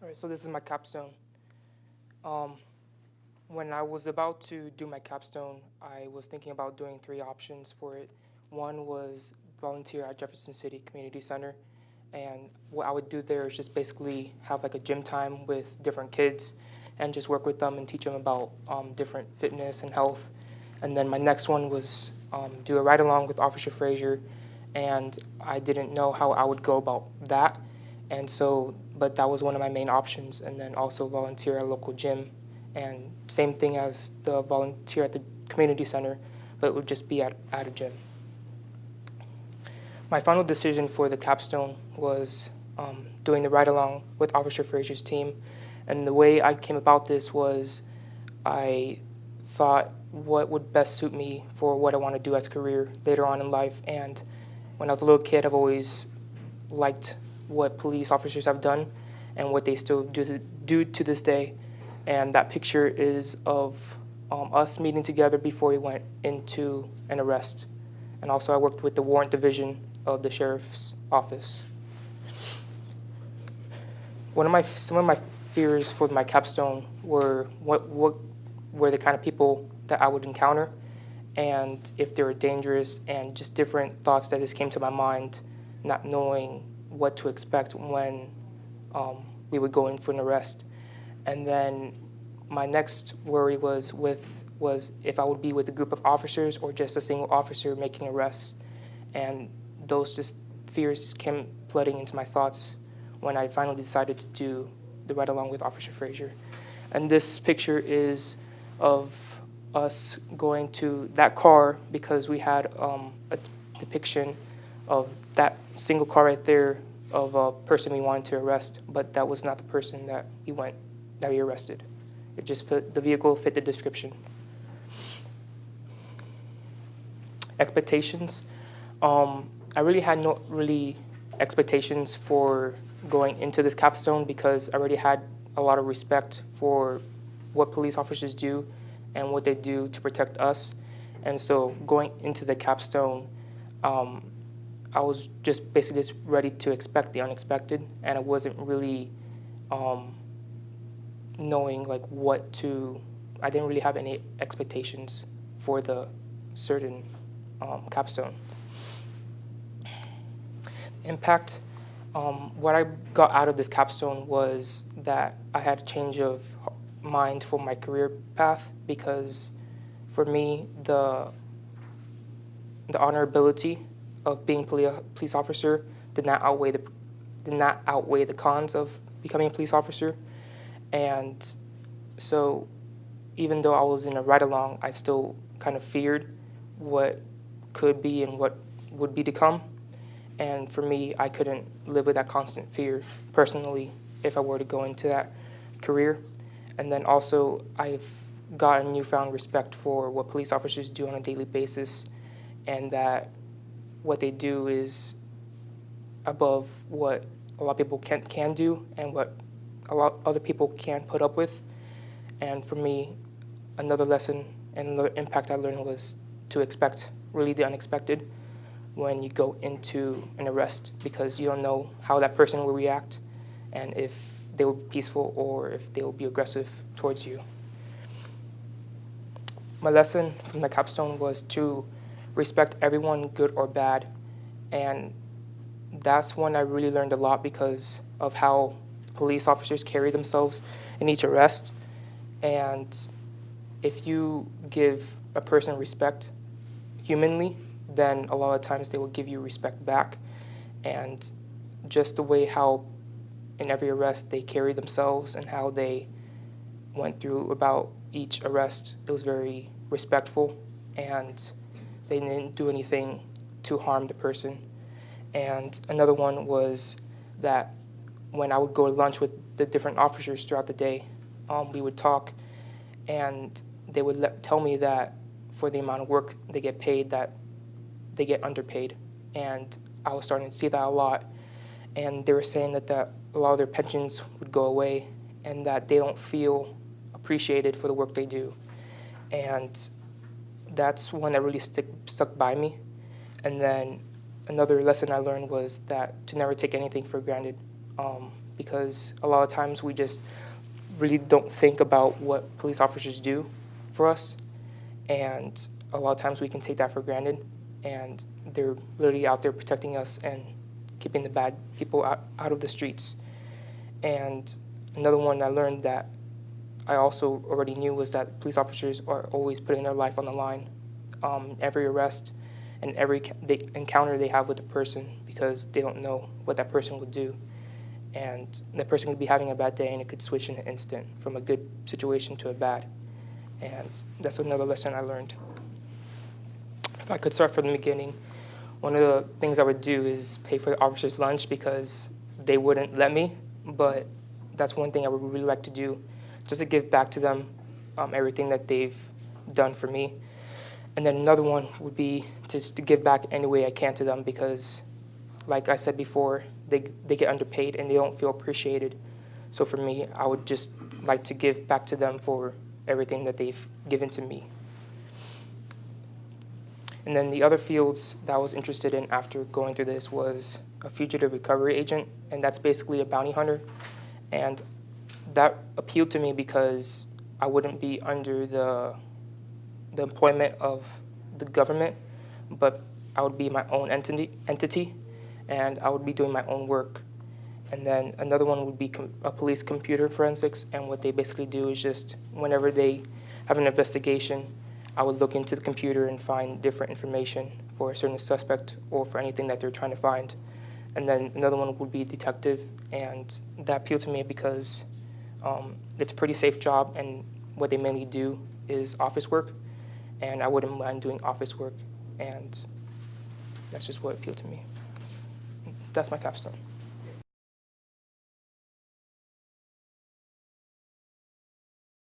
All right, so this is my capstone. Um, when I was about to do my capstone, I was thinking about doing three options for it. One was volunteer at Jefferson City Community Center, and what I would do there is just basically have like a gym time with different kids and just work with them and teach them about different fitness and health. And then my next one was do a ride along with Officer Frazier, and I didn't know how I would go about that. And so, but that was one of my main options, and then also volunteer at a local gym. And same thing as the volunteer at the community center, but it would just be at a gym. My final decision for the capstone was doing the ride along with Officer Frazier's team. And the way I came about this was I thought what would best suit me for what I want to do as a career later on in life. And when I was a little kid, I've always liked what police officers have done and what they still do to this day. And that picture is of us meeting together before we went into an arrest. And also I worked with the warrant division of the sheriff's office. Some of my fears for my capstone were what were the kind of people that I would encounter, and if they were dangerous, and just different thoughts that just came to my mind, not knowing what to expect when we would go in for an arrest. And then my next worry was if I would be with a group of officers or just a single officer making arrests. And those just fears just came flooding into my thoughts when I finally decided to do the ride along with Officer Frazier. And this picture is of us going to that car because we had a depiction of that single car right there of a person we wanted to arrest, but that was not the person that we arrested. It just the vehicle fit the description. Expectations. I really had no expectations for going into this capstone because I already had a lot of respect for what police officers do and what they do to protect us. And so going into the capstone, I was just basically just ready to expect the unexpected, and I wasn't really knowing like I didn't really have any expectations for the certain capstone. Impact. What I got out of this capstone was that I had a change of mind for my career path, because for me the honorability of being a police officer did not outweigh the cons of becoming a police officer. And so even though I was in a ride along, I still kind of feared what could be and what would be to come. And for me, I couldn't live with that constant fear personally if I were to go into that career. And then also, I've got a newfound respect for what police officers do on a daily basis, and that what they do is above what a lot of people can do and what a lot of other people can't put up with. And for me, another lesson and another impact I learned was to expect really the unexpected when you go into an arrest, because you don't know how that person will react and if they will be peaceful or if they will be aggressive towards you. My lesson from the capstone was to respect everyone, good or bad, and that's when I really learned a lot because of how police officers carry themselves in each arrest. And if you give a person respect humanly, then a lot of times they will give you respect back. And just the way how in every arrest they carry themselves and how they went through about each arrest, it was very respectful, and they didn't do anything to harm the person. And another one was that when I would go to lunch with the different officers throughout the day, we would talk, and they would tell me that for the amount of work they get paid, that they get underpaid. And I was starting to see that a lot. And they were saying that a lot of their pensions would go away and that they don't feel appreciated for the work they do. And that's one that really stuck by me. And then another lesson I learned was that to never take anything for granted. because a lot of times we just really don't think about what police officers do for us, and a lot of times we can take that for granted, and they're literally out there protecting us and keeping the bad people out of the streets. And another one I learned that I also already knew was that police officers are always putting their life on the line, every arrest and every encounter they have with a person, because they don't know what that person would do. And that person could be having a bad day, and it could switch in an instant from a good situation to a bad. And that's another lesson I learned. If I could start from the beginning, one of the things I would do is pay for the officers' lunch, because they wouldn't let me, but that's one thing I would really like to do, just to give back to them everything that they've done for me. And then another one would be just to give back any way I can to them, because like I said before, they get underpaid and they don't feel appreciated. So for me, I would just like to give back to them for everything that they've given to me. And then the other fields that I was interested in after going through this was a fugitive recovery agent, and that's basically a bounty hunter. And that appealed to me because I wouldn't be under the employment of the government, but I would be my own entity, and I would be doing my own work. And then another one would be a police computer forensics, and what they basically do is just whenever they have an investigation, I would look into the computer and find different information for a certain suspect or for anything that they're trying to find. And then another one would be detective, and that appealed to me because it's a pretty safe job, and what they mainly do is office work, and I wouldn't mind doing office work, and that's just what appealed to me. That's my capstone.